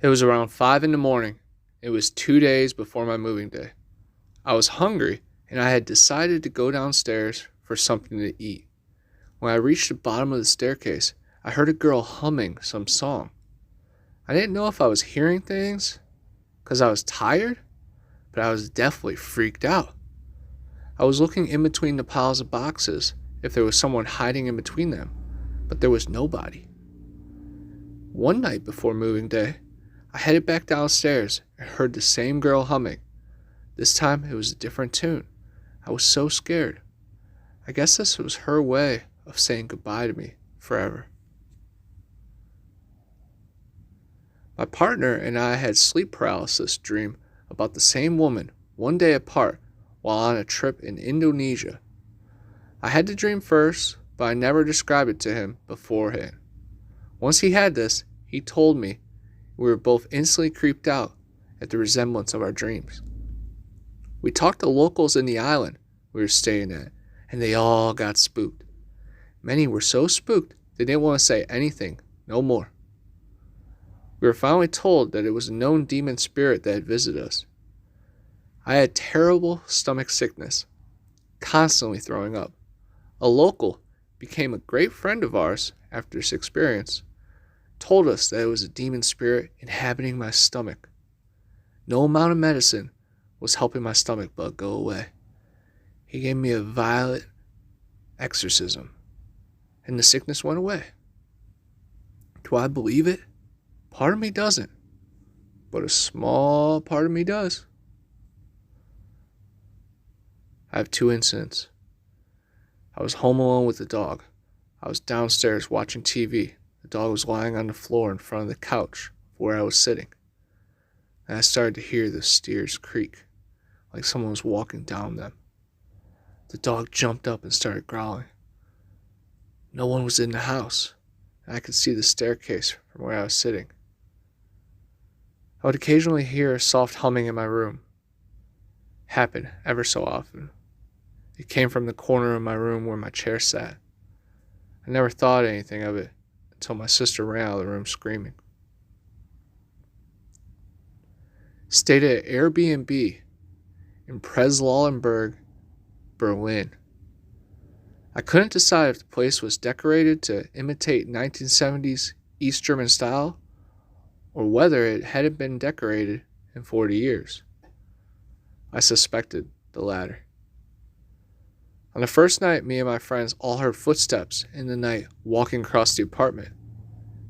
It was around 5 in the morning. It was 2 days before my moving day. I was hungry and I had decided to go downstairs for something to eat. When I reached the bottom of the staircase, I heard a girl humming some song. I didn't know if I was hearing things because I was tired, but I was definitely freaked out. I was looking in between the piles of boxes if there was someone hiding in between them, but there was nobody. One night before moving day, I headed back downstairs and heard the same girl humming. This time it was a different tune. I was so scared. I guess this was her way of saying goodbye to me forever. My partner and I had sleep paralysis dream about the same woman one day apart while on a trip in Indonesia. I had the dream first, but I never described it to him beforehand. Once he had this, he told me we were both instantly creeped out at the resemblance of our dreams. We talked to locals in the island we were staying at, and they all got spooked. Many were so spooked they didn't want to say anything no more. We were finally told that it was a known demon spirit that had visited us. I had terrible stomach sickness, constantly throwing up. A local became a great friend of ours after this experience, told us that it was a demon spirit inhabiting my stomach. No amount of medicine was helping my stomach bug go away. He gave me a violent exorcism, and the sickness went away. Do I believe it? Part of me doesn't, but a small part of me does. I have two incidents. I was home alone with the dog. I was downstairs watching TV. The dog was lying on the floor in front of the couch where I was sitting. And I started to hear the stairs creak, like someone was walking down them. The dog jumped up and started growling. No one was in the house, and I could see the staircase from where I was sitting. I would occasionally hear a soft humming in my room. Happened ever so often. It came from the corner of my room where my chair sat. I never thought anything of it until my sister ran out of the room screaming. Stayed at an Airbnb in Prenzlauenberg, Berlin. I couldn't decide if the place was decorated to imitate 1970s East German style or whether it hadn't been decorated in 40 years. I suspected the latter. On the first night, me and my friends all heard footsteps in the night walking across the apartment.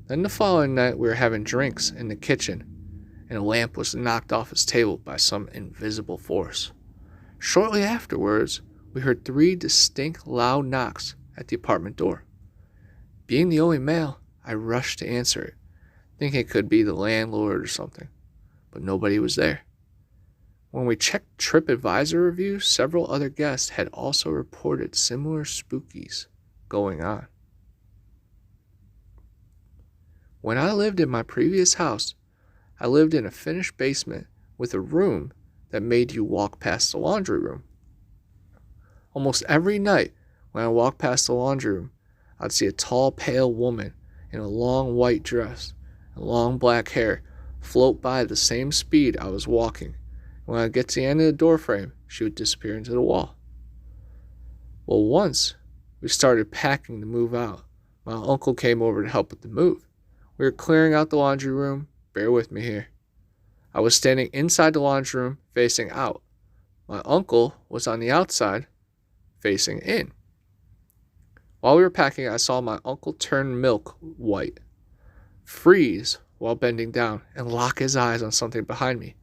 Then the following night, we were having drinks in the kitchen, and a lamp was knocked off its table by some invisible force. Shortly afterwards, we heard 3 distinct loud knocks at the apartment door. Being the only male, I rushed to answer it, thinking it could be the landlord or something, but nobody was there. When we checked TripAdvisor reviews, several other guests had also reported similar spookies going on. When I lived in my previous house, I lived in a finished basement with a room that made you walk past the laundry room. Almost every night when I walked past the laundry room, I'd see a tall, pale woman in a long white dress and long black hair float by at the same speed I was walking. When I get to the end of the doorframe, she would disappear into the wall. Well, once we started packing to move out, my uncle came over to help with the move. We were clearing out the laundry room. Bear with me here. I was standing inside the laundry room, facing out. My uncle was on the outside, facing in. While we were packing, I saw my uncle turn milk white, freeze while bending down, and lock his eyes on something behind me.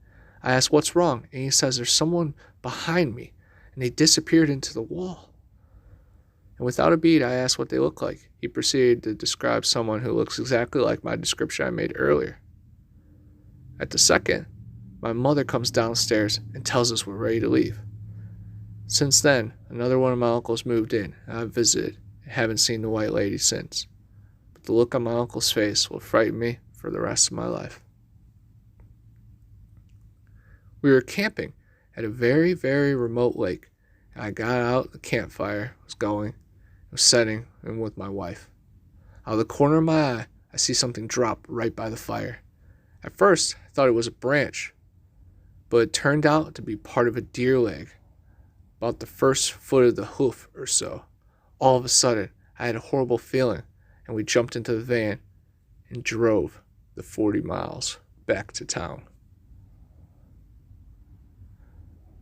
I asked, "What's wrong?" And he says, "There's someone behind me," and they disappeared into the wall. And without a beat, I asked what they look like. He proceeded to describe someone who looks exactly like my description I made earlier. At the second, my mother comes downstairs and tells us we're ready to leave. Since then, another one of my uncles moved in, and I've visited and haven't seen the white lady since. But the look on my uncle's face will frighten me for the rest of my life. We were camping at a very, very remote lake, and I got out, the campfire was going, was setting, and with my wife. Out of the corner of my eye, I see something drop right by the fire. At first, I thought it was a branch, but it turned out to be part of a deer leg, about the first foot of the hoof or so. All of a sudden, I had a horrible feeling, and we jumped into the van and drove the 40 miles back to town.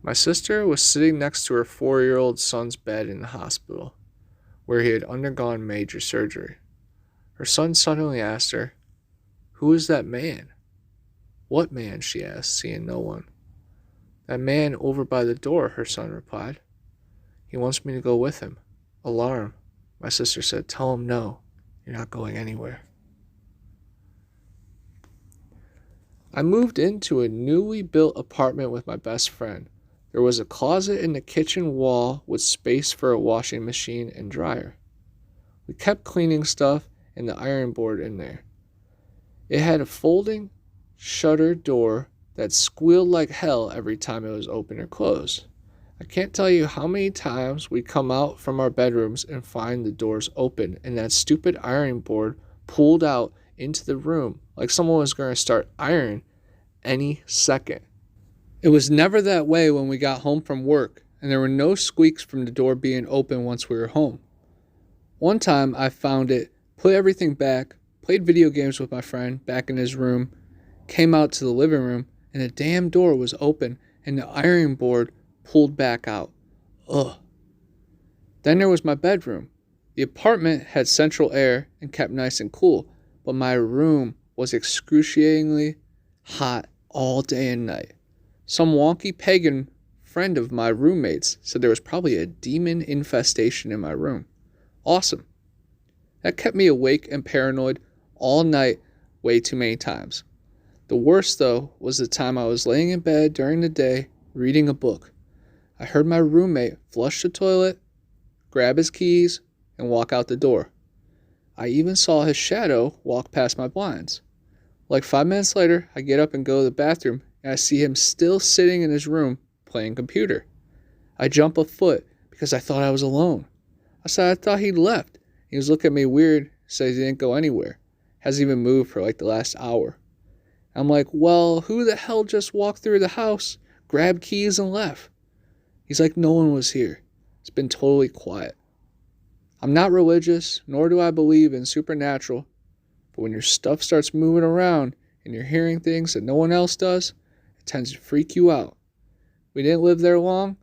My sister was sitting next to her 4-year-old son's bed in the hospital, where he had undergone major surgery. Her son suddenly asked her, "Who is that man?" "What man?" she asked, seeing no one. "That man over by the door," her son replied. "He wants me to go with him." "Alarm," my sister said. "Tell him no, you're not going anywhere." I moved into a newly built apartment with my best friend. There was a closet in the kitchen wall with space for a washing machine and dryer. We kept cleaning stuff and the iron board in there. It had a folding shutter door that squealed like hell every time it was open or closed. I can't tell you how many times we come out from our bedrooms and find the doors open and that stupid ironing board pulled out into the room like someone was going to start ironing any second. It was never that way when we got home from work, and there were no squeaks from the door being open once we were home. One time I found it, put everything back, played video games with my friend back in his room, came out to the living room, and the damn door was open and the ironing board pulled back out. Ugh. Then there was my bedroom. The apartment had central air and kept nice and cool, but my room was excruciatingly hot all day and night. Some wonky pagan friend of my roommates said there was probably a demon infestation in my room. Awesome. That kept me awake and paranoid all night way too many times. The worst, though, was the time I was laying in bed during the day reading a book. I heard my roommate flush the toilet, grab his keys, and walk out the door. I even saw his shadow walk past my blinds. Like 5 minutes later, I get up and go to the bathroom, and I see him still sitting in his room playing computer. I jump a foot because I thought I was alone. I said I thought he'd left. He was looking at me weird, says he didn't go anywhere. Hasn't even moved for like the last hour. I'm like, well, who the hell just walked through the house, grabbed keys, and left? He's like, no one was here. It's been totally quiet. I'm not religious, nor do I believe in supernatural, but when your stuff starts moving around and you're hearing things that no one else does, it tends to freak you out. We didn't live there long,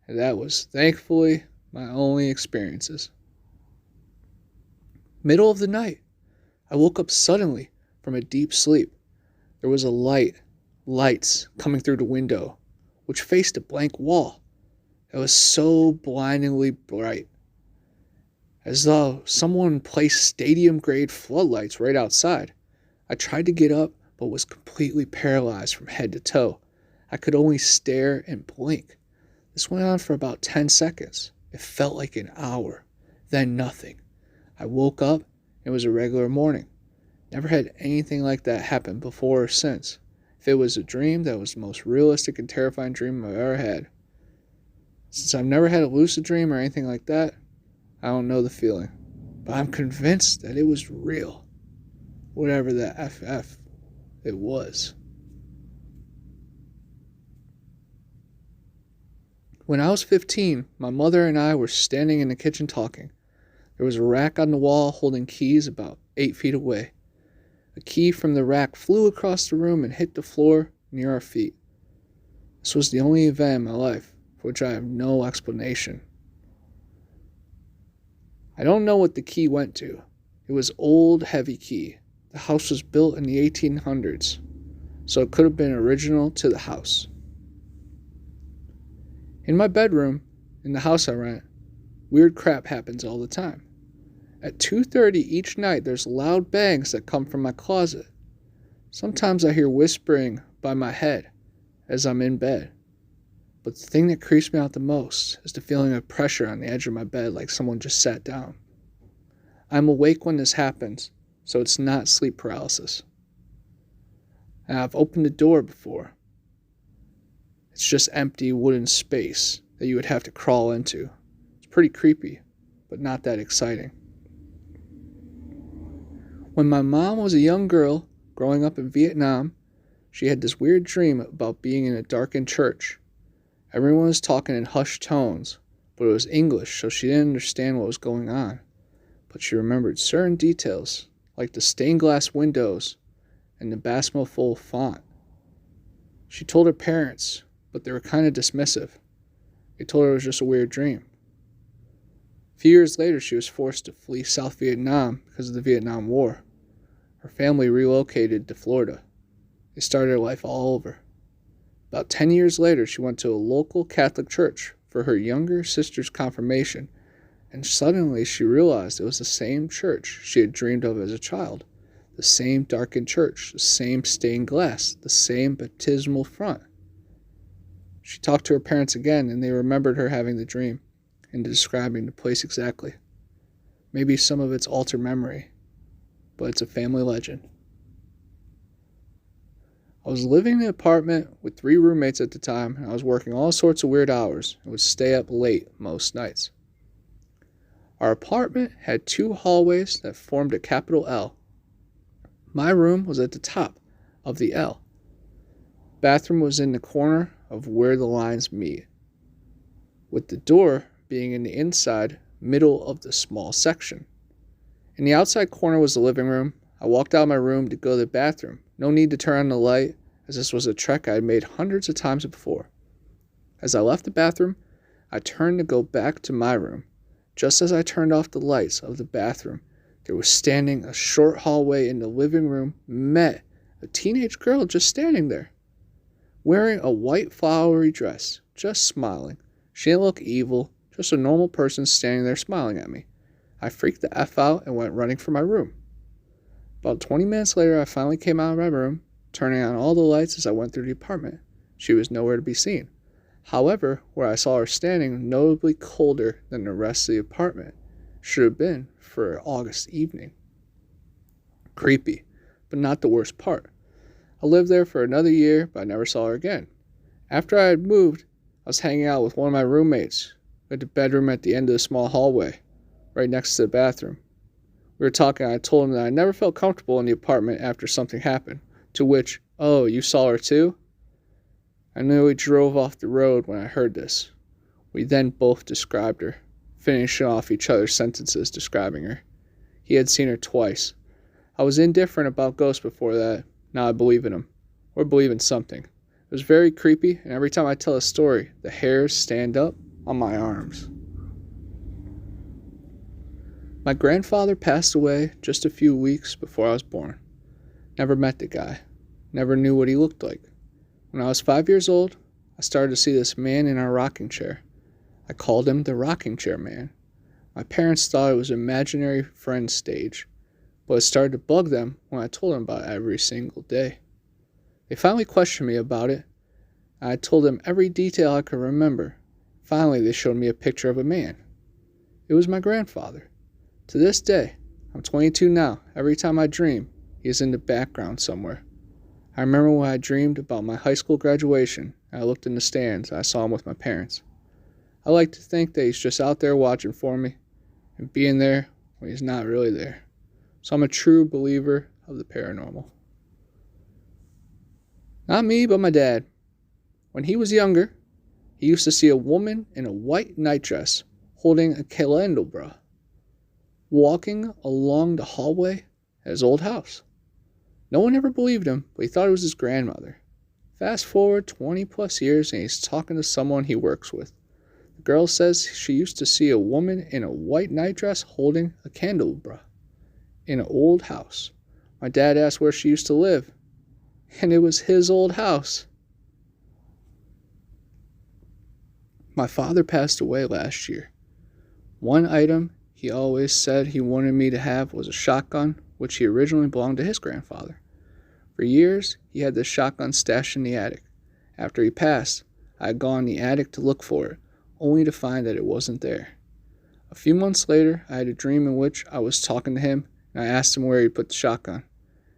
and that was, thankfully, my only experiences. Middle of the night, I woke up suddenly from a deep sleep. There was lights coming through the window, which faced a blank wall. It was so blindingly bright, as though someone placed stadium-grade floodlights right outside. I tried to get up, but was completely paralyzed from head to toe. I could only stare and blink. This went on for about 10 seconds. It felt like an hour. Then nothing. I woke up, and it was a regular morning. Never had anything like that happen before or since. If it was a dream, that was the most realistic and terrifying dream I've ever had. Since I've never had a lucid dream or anything like that, I don't know the feeling. But I'm convinced that it was real. Whatever the FF it was. When I was 15, my mother and I were standing in the kitchen talking. There was a rack on the wall holding keys about 8 feet away. A key from the rack flew across the room and hit the floor near our feet. This was the only event in my life for which I have no explanation. I don't know what the key went to. It was old, heavy key. The house was built in the 1800s, so it could have been original to the house. In my bedroom, in the house I rent, weird crap happens all the time. At 2:30 each night, there's loud bangs that come from my closet. Sometimes I hear whispering by my head as I'm in bed. But the thing that creeps me out the most is the feeling of pressure on the edge of my bed like someone just sat down. I'm awake when this happens, so it's not sleep paralysis. And I've opened the door before. It's just empty wooden space that you would have to crawl into. It's pretty creepy, but not that exciting. When my mom was a young girl growing up in Vietnam, she had this weird dream about being in a darkened church. Everyone was talking in hushed tones, but it was English, so she didn't understand what was going on. But she remembered certain details, like the stained glass windows and the baptismal font. She told her parents, but they were kind of dismissive. They told her it was just a weird dream. A few years later, she was forced to flee South Vietnam because of the Vietnam War. Her family relocated to Florida. They started her life all over. About 10 years later, she went to a local Catholic church for her younger sister's confirmation, and suddenly she realized it was the same church she had dreamed of as a child. The same darkened church, the same stained glass, the same baptismal font. She talked to her parents again, and they remembered her having the dream and describing the place exactly. Maybe some of it's altered memory, but it's a family legend. I was living in an apartment with 3 roommates at the time, and I was working all sorts of weird hours and would stay up late most nights. Our apartment had 2 hallways that formed a capital L. My room was at the top of the L. Bathroom was in the corner of where the lines meet, with the door being in the inside middle of the small section. In the outside corner was the living room. I walked out of my room to go to the bathroom. No need to turn on the light, as this was a trek I had made hundreds of times before. As I left the bathroom, I turned to go back to my room. Just as I turned off the lights of the bathroom, there was standing a short hallway in the living room met a teenage girl just standing there, wearing a white flowery dress, just smiling. She didn't look evil, just a normal person standing there smiling at me. I freaked the F out and went running for my room. About 20 minutes later, I finally came out of my room, turning on all the lights as I went through the apartment. She was nowhere to be seen. However, where I saw her standing, notably colder than the rest of the apartment, should have been for an August evening. Creepy, but not the worst part. I lived there for another year, but I never saw her again. After I had moved, I was hanging out with one of my roommates at the bedroom at the end of the small hallway, right next to the bathroom. We were talking, and I told him that I never felt comfortable in the apartment after something happened, to which, "Oh, you saw her too?" I nearly drove off the road when I heard this. We then both described her, finishing off each other's sentences describing her. He had seen her twice. I was indifferent about ghosts before that. Now I believe in them, or believe in something. It was very creepy, and every time I tell a story, the hairs stand up on my arms. My grandfather passed away just a few weeks before I was born. Never met the guy. Never knew what he looked like. When I was 5 years old, I started to see this man in our rocking chair. I called him the rocking chair man. My parents thought it was an imaginary friend stage, but it started to bug them when I told them about it every single day. They finally questioned me about it, and I told them every detail I could remember. Finally, they showed me a picture of a man. It was my grandfather. To this day, I'm 22 now. Every time I dream, he is in the background somewhere. I remember when I dreamed about my high school graduation, and I looked in the stands, and I saw him with my parents. I like to think that he's just out there watching for me, and being there when he's not really there. So I'm a true believer of the paranormal. Not me, but my dad. When he was younger, he used to see a woman in a white nightdress holding a candelabra, walking along the hallway at his old house. No one ever believed him, but he thought it was his grandmother. Fast forward 20 plus years and he's talking to someone he works with. The girl says she used to see a woman in a white nightdress holding a candelabra in an old house. My dad asked where she used to live, and it was his old house. My father passed away last year. One item he always said he wanted me to have was a shotgun, which he originally belonged to his grandfather. For years, he had this shotgun stashed in the attic. After he passed, I had gone in the attic to look for it, only to find that it wasn't there. A few months later, I had a dream in which I was talking to him, and I asked him where he put the shotgun.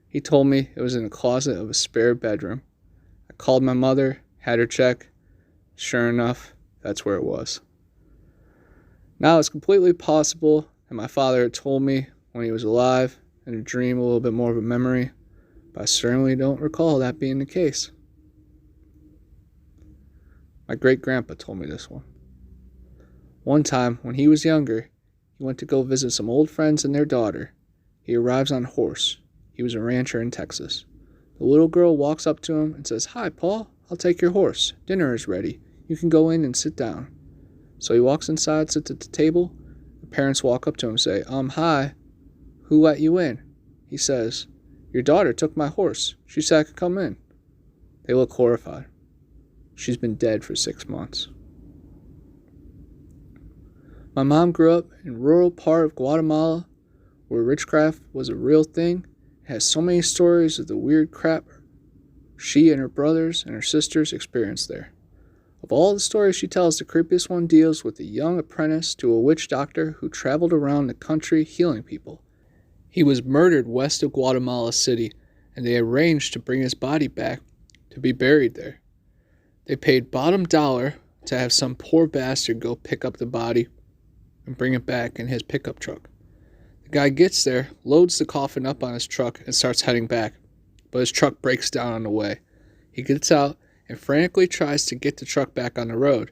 He told me it was in a closet of a spare bedroom. I called my mother, had her check. Sure enough, that's where it was. Now it's completely possible that my father had told me when he was alive, and a dream a little bit more of a memory, but I certainly don't recall that being the case. My great-grandpa told me this one. One time, when he was younger, he went to go visit some old friends and their daughter. He arrives on a horse. He was a rancher in Texas. The little girl walks up to him and says, "Hi, Paul. I'll take your horse. Dinner is ready. You can go in and sit down." So he walks inside, sits at the table. The parents walk up to him and say, Hi. Who let you in?" He says, "Your daughter took my horse. She said I could come in." They look horrified. She's been dead for 6 months. My mom grew up in a rural part of Guatemala where witchcraft was a real thing. It has so many stories of the weird crap she and her brothers and her sisters experienced there. Of all the stories she tells, the creepiest one deals with a young apprentice to a witch doctor who traveled around the country healing people. He was murdered west of Guatemala City, and they arranged to bring his body back to be buried there. They paid bottom dollar to have some poor bastard go pick up the body and bring it back in his pickup truck. The guy gets there, loads the coffin up on his truck, and starts heading back, but his truck breaks down on the way. He gets out and frantically tries to get the truck back on the road,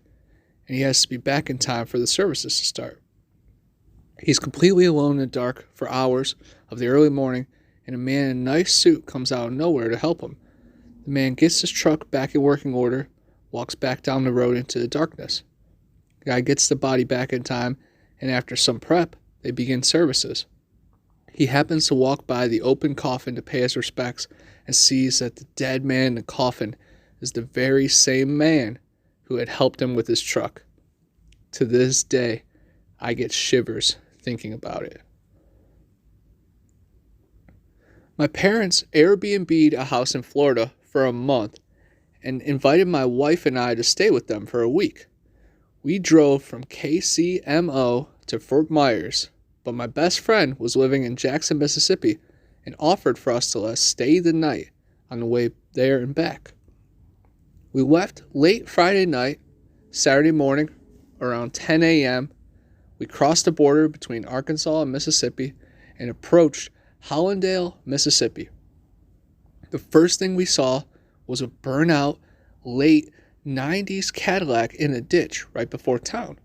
and he has to be back in time for the services to start. He's completely alone in the dark for hours of the early morning, and a man in a nice suit comes out of nowhere to help him. The man gets his truck back in working order, walks back down the road into the darkness. The guy gets the body back in time, and after some prep, they begin services. He happens to walk by the open coffin to pay his respects and sees that the dead man in the coffin is the very same man who had helped him with his truck. To this day, I get shivers thinking about it. My parents Airbnb'd a house in Florida for a month and invited my wife and I to stay with them for a week. We drove from KCMO to Fort Myers, but my best friend was living in Jackson, Mississippi, and offered for us to let us stay the night on the way there and back. We left late Friday night. Saturday morning, around 10 a.m., we crossed the border between Arkansas and Mississippi and approached Hollandale, Mississippi. The first thing we saw was a burnout, late 90s Cadillac in a ditch right before town.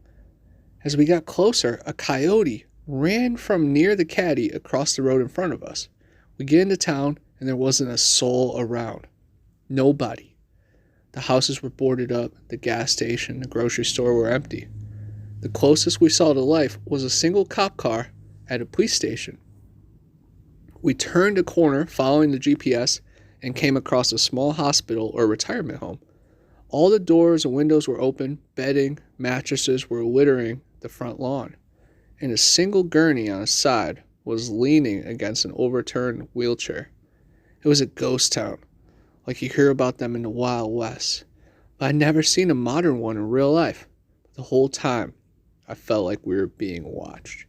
As we got closer, a coyote ran from near the caddy across the road in front of us. We get into town, and there wasn't a soul around. Nobody. The houses were boarded up, the gas station, the grocery store were empty. The closest we saw to life was a single cop car at a police station. We turned a corner following the GPS and came across a small hospital or retirement home. All the doors and windows were open, bedding, mattresses were littering the front lawn, and a single gurney on its side was leaning against an overturned wheelchair. It was a ghost town, like you hear about them in the Wild West, but I'd never seen a modern one in real life. The whole time, I felt like we were being watched.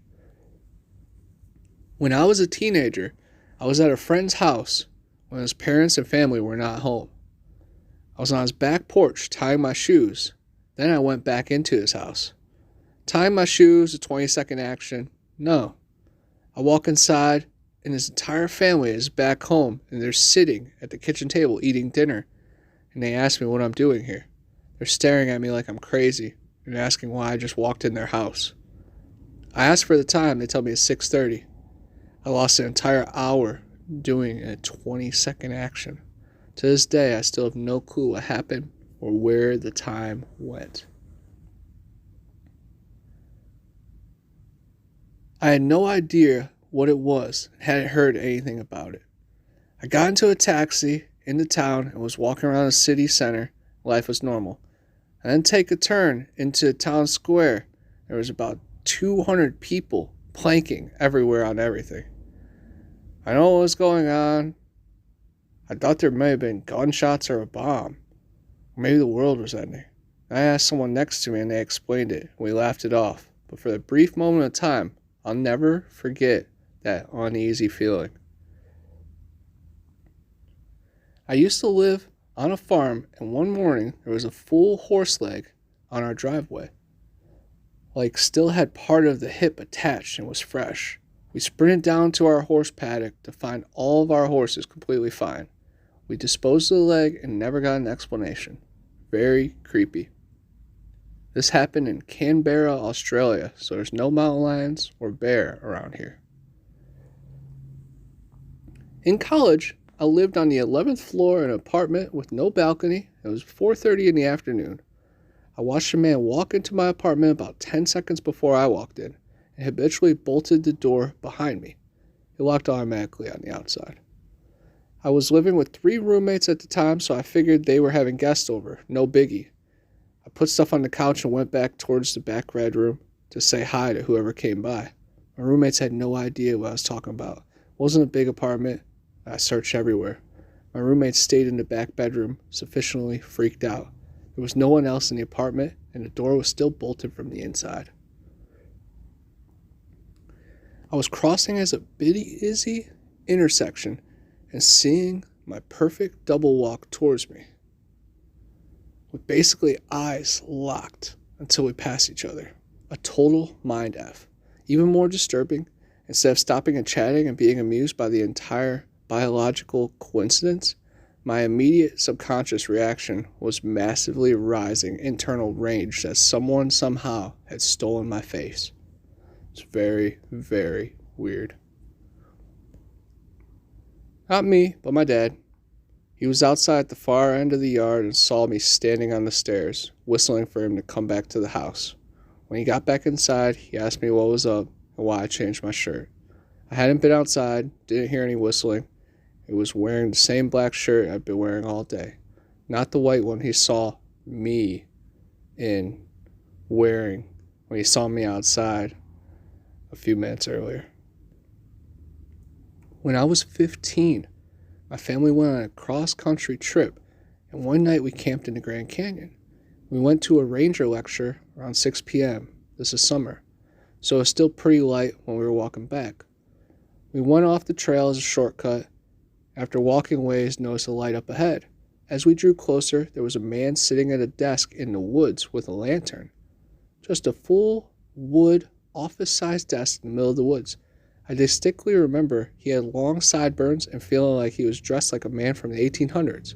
When I was a teenager, I was at a friend's house when his parents and family were not home. I was on his back porch tying my shoes. Then I went back into his house. Tying my shoes, a 20-second action. No. I walk inside, and his entire family is back home, and they're sitting at the kitchen table eating dinner. And they ask me what I'm doing here. They're staring at me like I'm crazy and asking why I just walked in their house. I ask for the time. They tell me it's 6:30. I lost an entire hour doing a 20-second action. To this day, I still have no clue what happened or where the time went. I had no idea what it was and hadn't heard anything about it. I got into a taxi into town and was walking around the city center. Life was normal. I then take a turn into town square. There was about 200 people planking everywhere on everything. I don't know what was going on. I thought there may have been gunshots or a bomb. Or maybe the world was ending. I asked someone next to me and they explained it. We laughed it off. But for the brief moment of time, I'll never forget that uneasy feeling. I used to live on a farm, and one morning there was a full horse leg on our driveway. Like still had part of the hip attached and was fresh. We sprinted down to our horse paddock to find all of our horses completely fine. We disposed of the leg and never got an explanation. Very creepy. This happened in Canberra, Australia, so there's no mountain lions or bear around here. In college, I lived on the 11th floor in an apartment with no balcony. It was 4:30 in the afternoon. I watched a man walk into my apartment about 10 seconds before I walked in and habitually bolted the door behind me. It locked automatically on the outside. I was living with 3 roommates at the time, so I figured they were having guests over. No biggie. I put stuff on the couch and went back towards the back bedroom to say hi to whoever came by. My roommates had no idea what I was talking about. It wasn't a big apartment. I searched everywhere. My roommates stayed in the back bedroom, sufficiently freaked out. There was no one else in the apartment, and the door was still bolted from the inside. I was crossing as a busy intersection and seeing my perfect double walk towards me, with basically eyes locked until we passed each other. A total mind F. Even more disturbing, instead of stopping and chatting and being amused by the entire biological coincidence, my immediate subconscious reaction was massively rising internal rage that someone somehow had stolen my face. It's very, very weird. Not me, but my dad. He was outside at the far end of the yard and saw me standing on the stairs, whistling for him to come back to the house. When he got back inside, he asked me what was up and why I changed my shirt. I hadn't been outside, didn't hear any whistling. It was wearing the same black shirt I'd been wearing all day, not the white one he saw me in wearing when he saw me outside a few minutes earlier. When I was 15, my family went on a cross-country trip, and one night we camped in the Grand Canyon. We went to a ranger lecture around 6 p.m. This is summer, so it was still pretty light when we were walking back. We went off the trail as a shortcut. After walking a ways, noticed a light up ahead. As we drew closer, there was a man sitting at a desk in the woods with a lantern. Just a full wood, office-sized desk in the middle of the woods. I distinctly remember he had long sideburns and feeling like he was dressed like a man from the 1800s.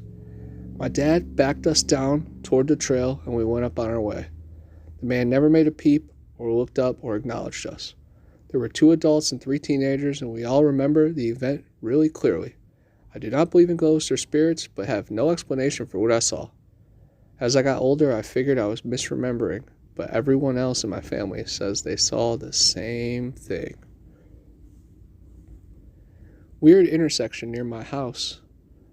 My dad backed us down toward the trail and we went up on our way. The man never made a peep or looked up or acknowledged us. There were 2 adults and 3 teenagers, and we all remember the event really clearly. I do not believe in ghosts or spirits, but have no explanation for what I saw. As I got older, I figured I was misremembering, but everyone else in my family says they saw the same thing. Weird intersection near my house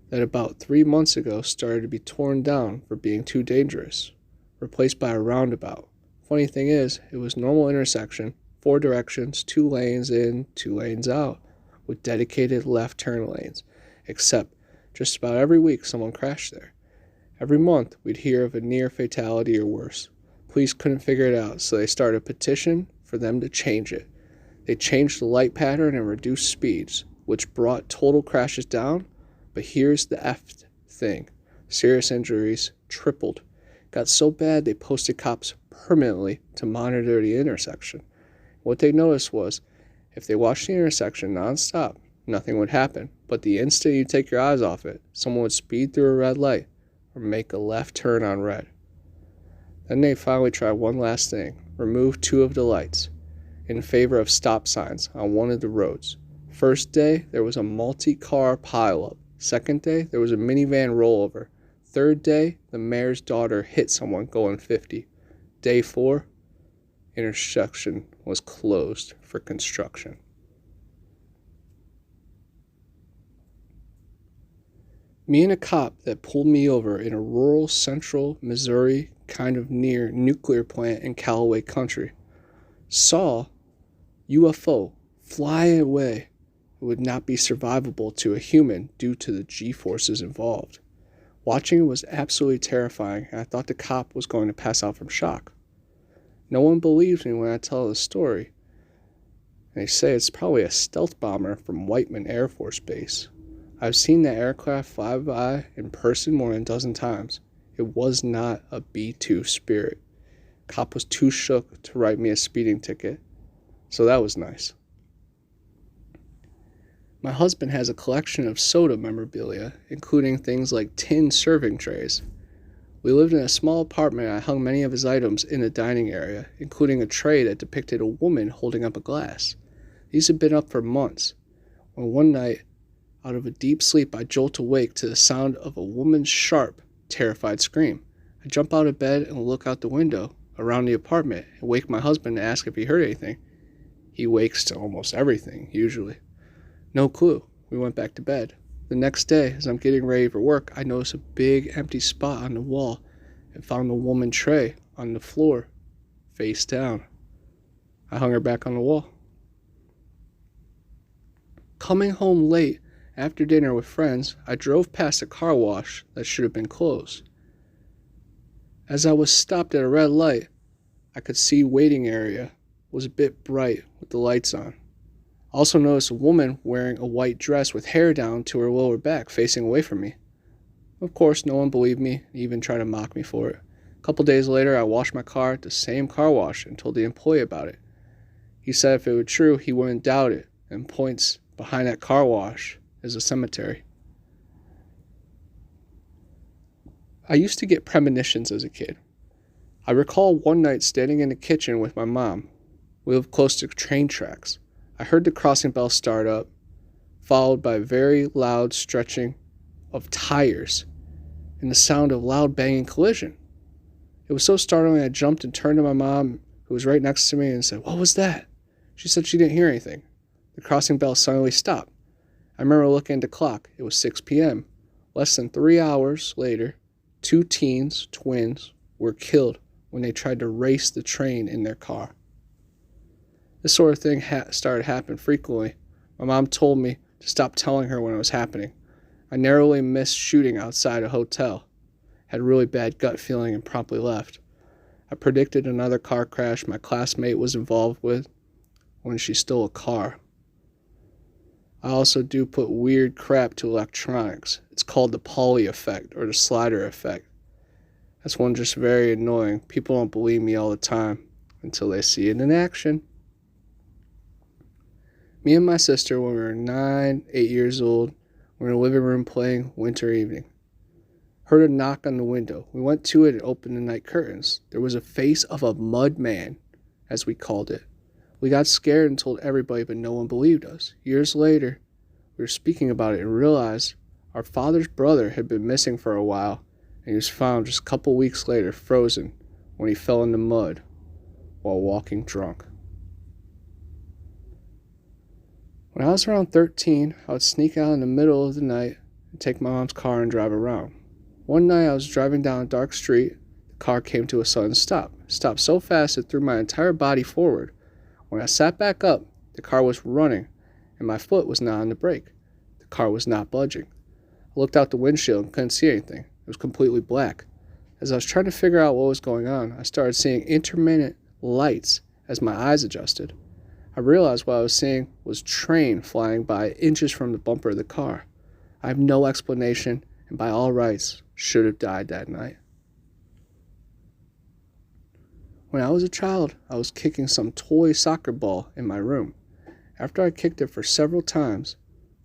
that about 3 months ago started to be torn down for being too dangerous, replaced by a roundabout. Funny thing is, it was normal intersection, 4 directions, 2 lanes in, 2 lanes out, with dedicated left turn lanes. Except just about every week someone crashed there. Every month we'd hear of a near fatality or worse. Police couldn't figure it out, so they started a petition for them to change it. They changed the light pattern and reduced speeds, which brought total crashes down, but here's the effed thing. Serious injuries tripled. Got so bad they posted cops permanently to monitor the intersection. What they noticed was, if they watched the intersection nonstop, nothing would happen, but the instant you take your eyes off it, someone would speed through a red light or make a left turn on red. Then they finally tried one last thing, remove 2 of the lights in favor of stop signs on one of the roads. First day, there was a multi-car pileup. Second day, there was a minivan rollover. Third day, the mayor's daughter hit someone going 50. Day 4, intersection was closed for construction. Me and a cop that pulled me over in a rural central Missouri, kind of near nuclear plant in Callaway Country, saw UFO fly away. It would not be survivable to a human due to the G-forces involved. Watching it was absolutely terrifying, and I thought the cop was going to pass out from shock. No one believes me when I tell the story, and they say it's probably a stealth bomber from Whiteman Air Force Base. I've seen that aircraft fly by in person more than a dozen times. It was not a B-2 Spirit. Cop was too shook to write me a speeding ticket, so that was nice. My husband has a collection of soda memorabilia, including things like tin serving trays. We lived in a small apartment and I hung many of his items in the dining area, including a tray that depicted a woman holding up a glass. These had been up for months, when one night, out of a deep sleep, I jolt awake to the sound of a woman's sharp, terrified scream. I jump out of bed and look out the window around the apartment and wake my husband to ask if he heard anything. He wakes to almost everything, usually. No clue. We went back to bed. The next day, as I'm getting ready for work, I notice a big empty spot on the wall and found the woman tray on the floor, face down. I hung her back on the wall. Coming home late after dinner with friends, I drove past a car wash that should have been closed. As I was stopped at a red light, I could see waiting area was a bit bright with the lights on. I also noticed a woman wearing a white dress with hair down to her lower back facing away from me. Of course, no one believed me, even tried to mock me for it. A couple days later, I washed my car at the same car wash and told the employee about it. He said if it were true, he wouldn't doubt it, and points behind that car wash is a cemetery. I used to get premonitions as a kid. I recall one night standing in the kitchen with my mom. We lived close to train tracks. I heard the crossing bell start up, followed by very loud stretching of tires and the sound of loud banging collision. It was so startling I jumped and turned to my mom, who was right next to me, and said, "What was that?" She said she didn't hear anything. The crossing bell suddenly stopped. I remember looking at the clock. It was 6 p.m. Less than 3 hours later, 2 teens, twins, were killed when they tried to race the train in their car. This sort of thing started happening frequently. My mom told me to stop telling her when it was happening. I narrowly missed shooting outside a hotel, had a really bad gut feeling, and promptly left. I predicted another car crash my classmate was involved with when she stole a car. I also do put weird crap to electronics. It's called the Pauly effect or the slider effect. That's one just very annoying. People don't believe me all the time until they see it in action. Me and my sister, when we were 9, 8 years old, were in the living room playing Winter Evening. Heard a knock on the window. We went to it and opened the night curtains. There was a face of a mud man, as we called it. We got scared and told everybody, but no one believed us. Years later, we were speaking about it and realized our father's brother had been missing for a while, and he was found just a couple weeks later frozen when he fell in the mud while walking drunk. When I was around 13, I would sneak out in the middle of the night and take my mom's car and drive around. One night I was driving down a dark street. The car came to a sudden stop. It stopped so fast it threw my entire body forward. When I sat back up, the car was running and my foot was not on the brake. The car was not budging. I looked out the windshield and couldn't see anything. It was completely black. As I was trying to figure out what was going on, I started seeing intermittent lights as my eyes adjusted. I realized what I was seeing was train flying by inches from the bumper of the car. I have no explanation, and by all rights, should have died that night. When I was a child, I was kicking some toy soccer ball in my room. After I kicked it for several times,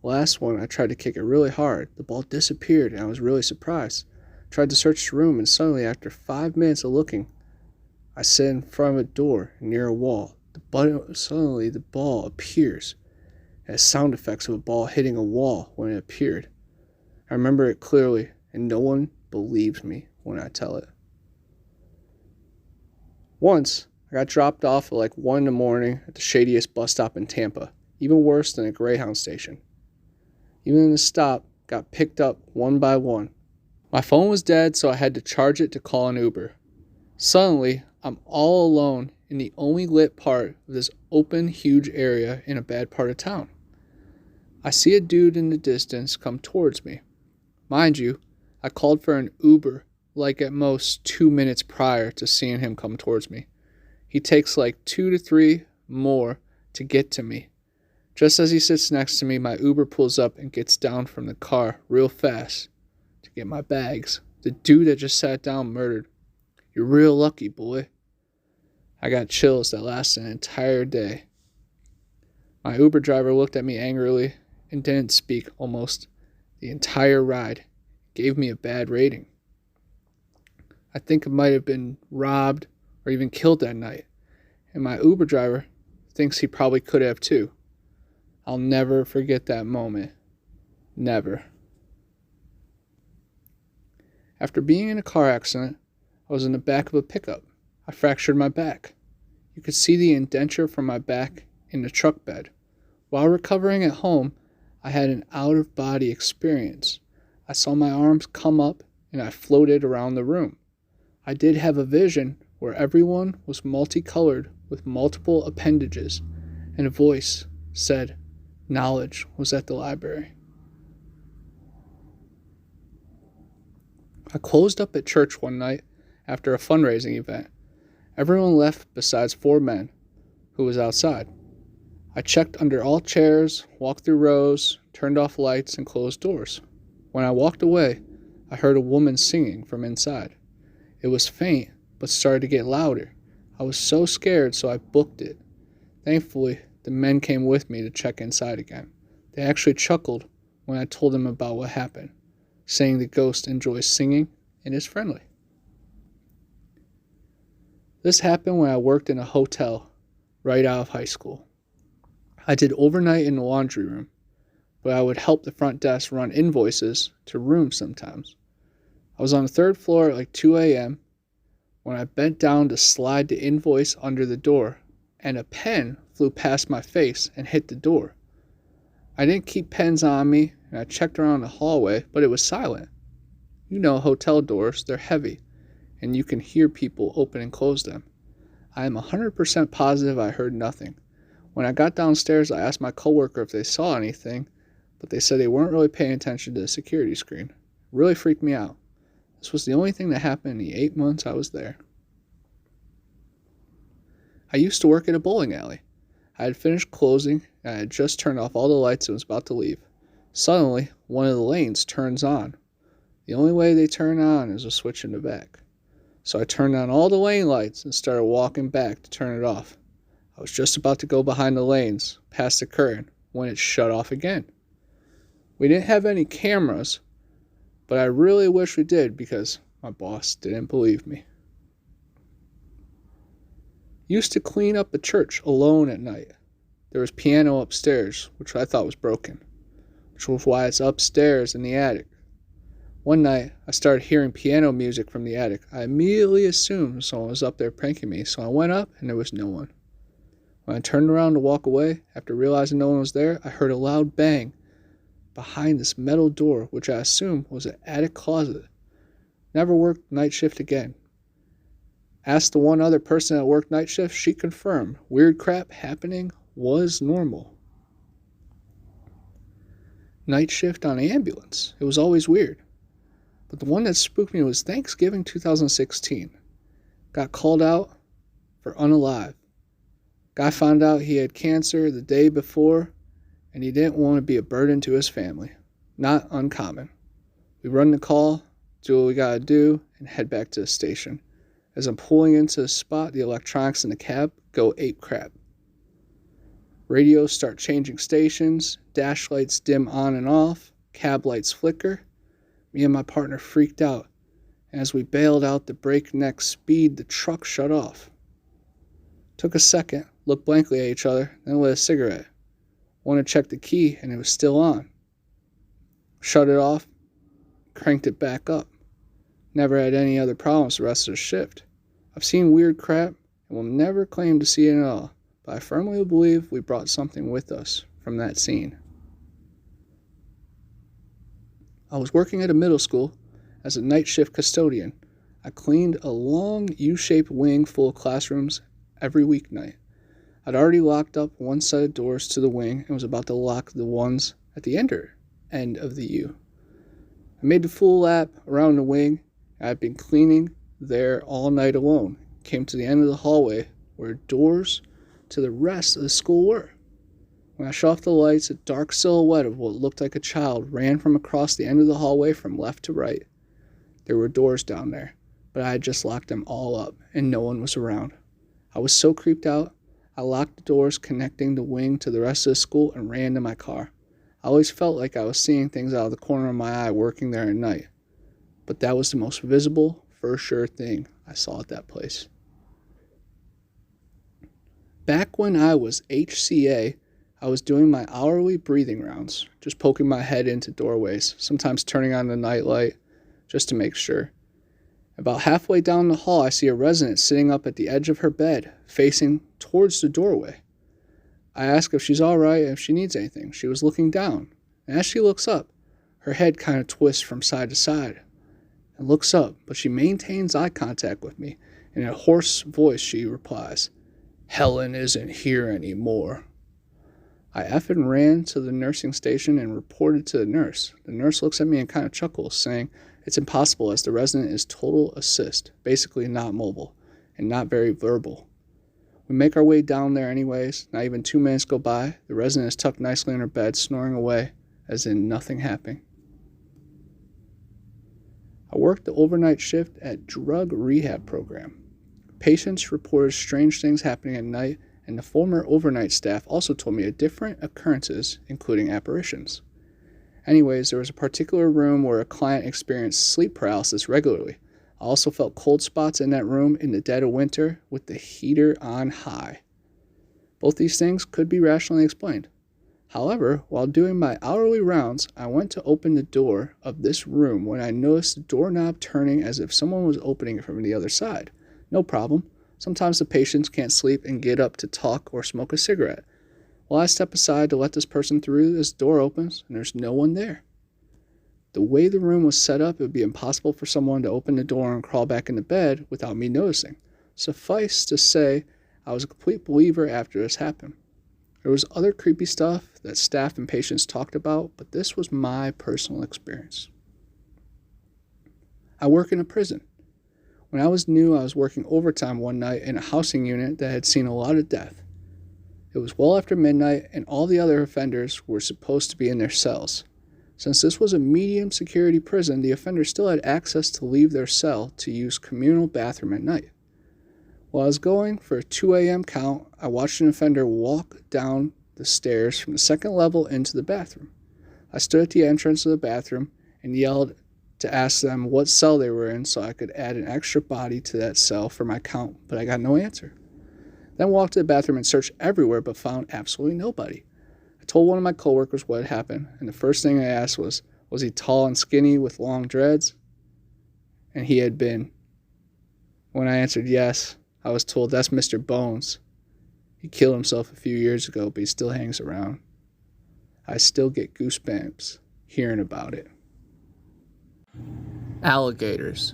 the last one I tried to kick it really hard. The ball disappeared, and I was really surprised. I tried to search the room, and suddenly, after 5 minutes of looking, I sit in front of a door near a wall. Suddenly, the ball appears. It has sound effects of a ball hitting a wall when it appeared. I remember it clearly, and no one believes me when I tell it. Once, I got dropped off at like 1 in the morning at the shadiest bus stop in Tampa, even worse than a Greyhound station. Even in the stop, got picked up one by one. My phone was dead, so I had to charge it to call an Uber. Suddenly, I'm all alone in the only lit part of this open, huge area in a bad part of town. I see a dude in the distance come towards me. Mind you, I called for an Uber like at most 2 minutes prior to seeing him come towards me. He takes like 2 to 3 more to get to me. Just as he sits next to me, my Uber pulls up and gets down from the car real fast to get my bags. The dude that just sat down murdered. You're real lucky, boy. I got chills that lasted an entire day. My Uber driver looked at me angrily and didn't speak almost the entire ride. Gave me a bad rating. I think I might have been robbed or even killed that night, and my Uber driver thinks he probably could have too. I'll never forget that moment. Never. After being in a car accident, I was in the back of a pickup. I fractured my back. You could see the indenture from my back in the truck bed. While recovering at home, I had an out-of-body experience. I saw my arms come up and I floated around the room. I did have a vision where everyone was multicolored with multiple appendages, and a voice said, "Knowledge was at the library." I closed up at church one night after a fundraising event. Everyone left besides 4 men who was outside. I checked under all chairs, walked through rows, turned off lights, and closed doors. When I walked away, I heard a woman singing from inside. It was faint, but started to get louder. I was so scared, so I booked it. Thankfully, the men came with me to check inside again. They actually chuckled when I told them about what happened, saying the ghost enjoys singing and is friendly. This happened when I worked in a hotel right out of high school. I did overnight in the laundry room, but I would help the front desk run invoices to rooms sometimes. I was on the 3rd floor at like 2 a.m. when I bent down to slide the invoice under the door, and a pen flew past my face and hit the door. I didn't keep pens on me, and I checked around the hallway, but it was silent. You know hotel doors, they're heavy, and you can hear people open and close them. I am 100% positive I heard nothing. When I got downstairs, I asked my coworker if they saw anything, but they said they weren't really paying attention to the security screen. It really freaked me out. This was the only thing that happened in the 8 months I was there. I used to work at a bowling alley. I had finished closing, and I had just turned off all the lights and was about to leave. Suddenly, one of the lanes turns on. The only way they turn on is a switch in the back. So I turned on all the lane lights and started walking back to turn it off. I was just about to go behind the lanes, past the curtain, when it shut off again. We didn't have any cameras, but I really wish we did because my boss didn't believe me. Used to clean up the church alone at night. There was piano upstairs, which I thought was broken, which was why it's upstairs in the attic. One night, I started hearing piano music from the attic. I immediately assumed someone was up there pranking me, so I went up and there was no one. When I turned around to walk away, after realizing no one was there, I heard a loud bang behind this metal door, which I assumed was an attic closet. Never worked night shift again. Asked the one other person that worked night shift, she confirmed weird crap happening was normal. Night shift on ambulance. It was always weird. But the one that spooked me was Thanksgiving 2016. Got called out for unalive. Guy found out he had cancer the day before, and he didn't want to be a burden to his family. Not uncommon. We run the call, do what we gotta do, and head back to the station. As I'm pulling into the spot, the electronics in the cab go ape crap. Radios start changing stations, dash lights dim on and off, cab lights flicker. Me and my partner freaked out. As we bailed out the breakneck speed, the truck shut off. Took a second, looked blankly at each other, then lit a cigarette. Wanted to check the key, and it was still on. Shut it off, cranked it back up. Never had any other problems the rest of the shift. I've seen weird crap, and will never claim to see it at all, but I firmly believe we brought something with us from that scene. I was working at a middle school as a night shift custodian. I cleaned a long U-shaped wing full of classrooms every weeknight. I'd already locked up one set of doors to the wing and was about to lock the ones at the end of the U. I made the full lap around the wing, and I'd been cleaning there all night alone. Came to the end of the hallway where doors to the rest of the school were. When I shut off the lights, a dark silhouette of what looked like a child ran from across the end of the hallway from left to right. There were doors down there, but I had just locked them all up, and no one was around. I was so creeped out, I locked the doors connecting the wing to the rest of the school and ran to my car. I always felt like I was seeing things out of the corner of my eye working there at night. But that was the most visible, for sure thing I saw at that place. Back when I was HCA, I was doing my hourly breathing rounds, just poking my head into doorways, sometimes turning on the nightlight, just to make sure. About halfway down the hall, I see a resident sitting up at the edge of her bed, facing towards the doorway. I ask if she's alright and if she needs anything. She was looking down, and as she looks up, her head kind of twists from side to side and looks up, but she maintains eye contact with me. In a hoarse voice, she replies, "Helen isn't here anymore." I effing ran to the nursing station and reported to the nurse. The nurse looks at me and kind of chuckles, saying it's impossible as the resident is total assist, basically not mobile, and not very verbal. We make our way down there anyways. Not even 2 minutes go by. The resident is tucked nicely in her bed, snoring away, as in nothing happened. I worked the overnight shift at drug rehab program. Patients reported strange things happening at night, and the former overnight staff also told me of different occurrences, including apparitions. Anyways, there was a particular room where a client experienced sleep paralysis regularly. I also felt cold spots in that room in the dead of winter with the heater on high. Both these things could be rationally explained. However, while doing my hourly rounds, I went to open the door of this room when I noticed the doorknob turning as if someone was opening it from the other side. No problem. Sometimes the patients can't sleep and get up to talk or smoke a cigarette. While I step aside to let this person through, this door opens and there's no one there. The way the room was set up, it would be impossible for someone to open the door and crawl back into bed without me noticing. Suffice to say, I was a complete believer after this happened. There was other creepy stuff that staff and patients talked about, but this was my personal experience. I work in a prison. When I was new, I was working overtime one night in a housing unit that had seen a lot of death. It was well after midnight, and all the other offenders were supposed to be in their cells. Since this was a medium security prison, the offenders still had access to leave their cell to use communal bathroom at night. While I was going for a 2 a.m. count, I watched an offender walk down the stairs from the second level into the bathroom. I stood at the entrance of the bathroom and yelled to ask them what cell they were in so I could add an extra body to that cell for my count, but I got no answer. Then walked to the bathroom and searched everywhere but found absolutely nobody. I told one of my coworkers what had happened, and the first thing I asked was he tall and skinny with long dreads? And he had been. When I answered yes, I was told that's Mr. Bones. He killed himself a few years ago, but he still hangs around. I still get goosebumps hearing about it. Alligators.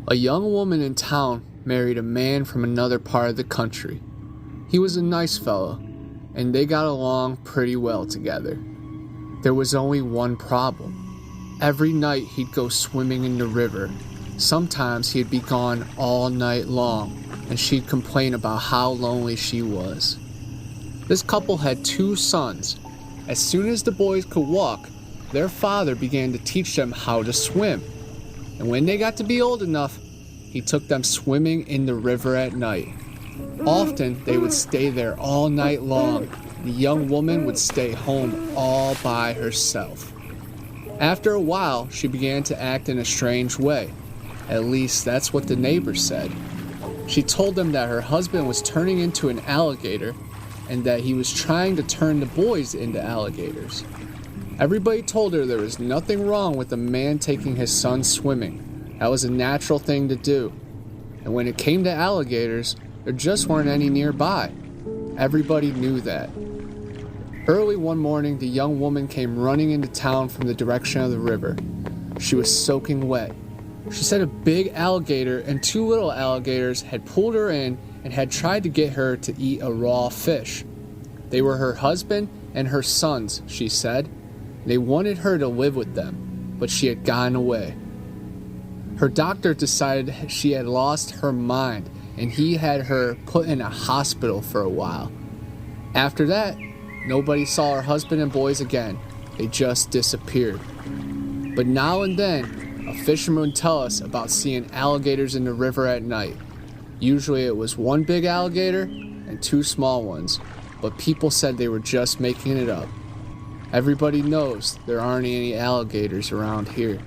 A young woman in town married a man from another part of the country. He was a nice fellow, and they got along pretty well together. There was only one problem. Every night he'd go swimming in the river. Sometimes he'd be gone all night long, and she'd complain about how lonely she was. This couple had 2 sons. As soon as the boys could walk, their father began to teach them how to swim. And when they got to be old enough, he took them swimming in the river at night. Often they would stay there all night long. The young woman would stay home all by herself. After a while, she began to act in a strange way. At least that's what the neighbors said. She told them that her husband was turning into an alligator and that he was trying to turn the boys into alligators. Everybody told her there was nothing wrong with a man taking his son swimming. That was a natural thing to do. And when it came to alligators, there just weren't any nearby. Everybody knew that. Early one morning, the young woman came running into town from the direction of the river. She was soaking wet. She said a big alligator and 2 little alligators had pulled her in and had tried to get her to eat a raw fish. They were her husband and her sons, she said. They wanted her to live with them, but she had gotten away. Her doctor decided she had lost her mind, and he had her put in a hospital for a while. After that, nobody saw her husband and boys again. They just disappeared. But now and then, a fisherman would tell us about seeing alligators in the river at night. Usually it was 1 big alligator and 2 small ones, but people said they were just making it up. Everybody knows there aren't any alligators around here.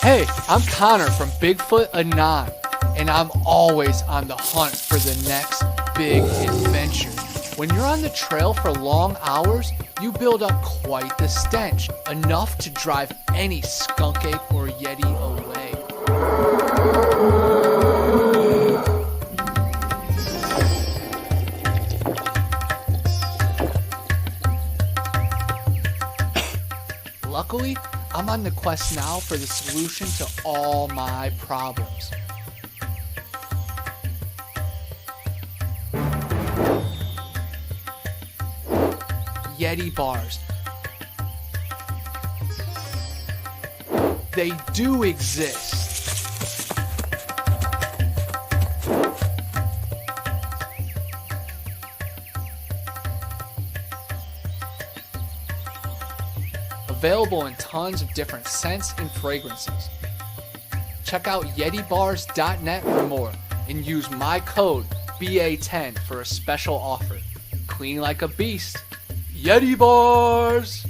Hey, I'm Connor from Bigfoot Anon, and I'm always on the hunt for the next big adventure. When you're on the trail for long hours, you build up quite the stench, enough to drive any skunk ape or yeti away. Luckily, I'm on the quest now for the solution to all my problems. Yeti bars. They do exist. Available in tons of different scents and fragrances. Check out YetiBars.net for more and use my code BA10 for a special offer. Clean like a beast. Yeti Bars!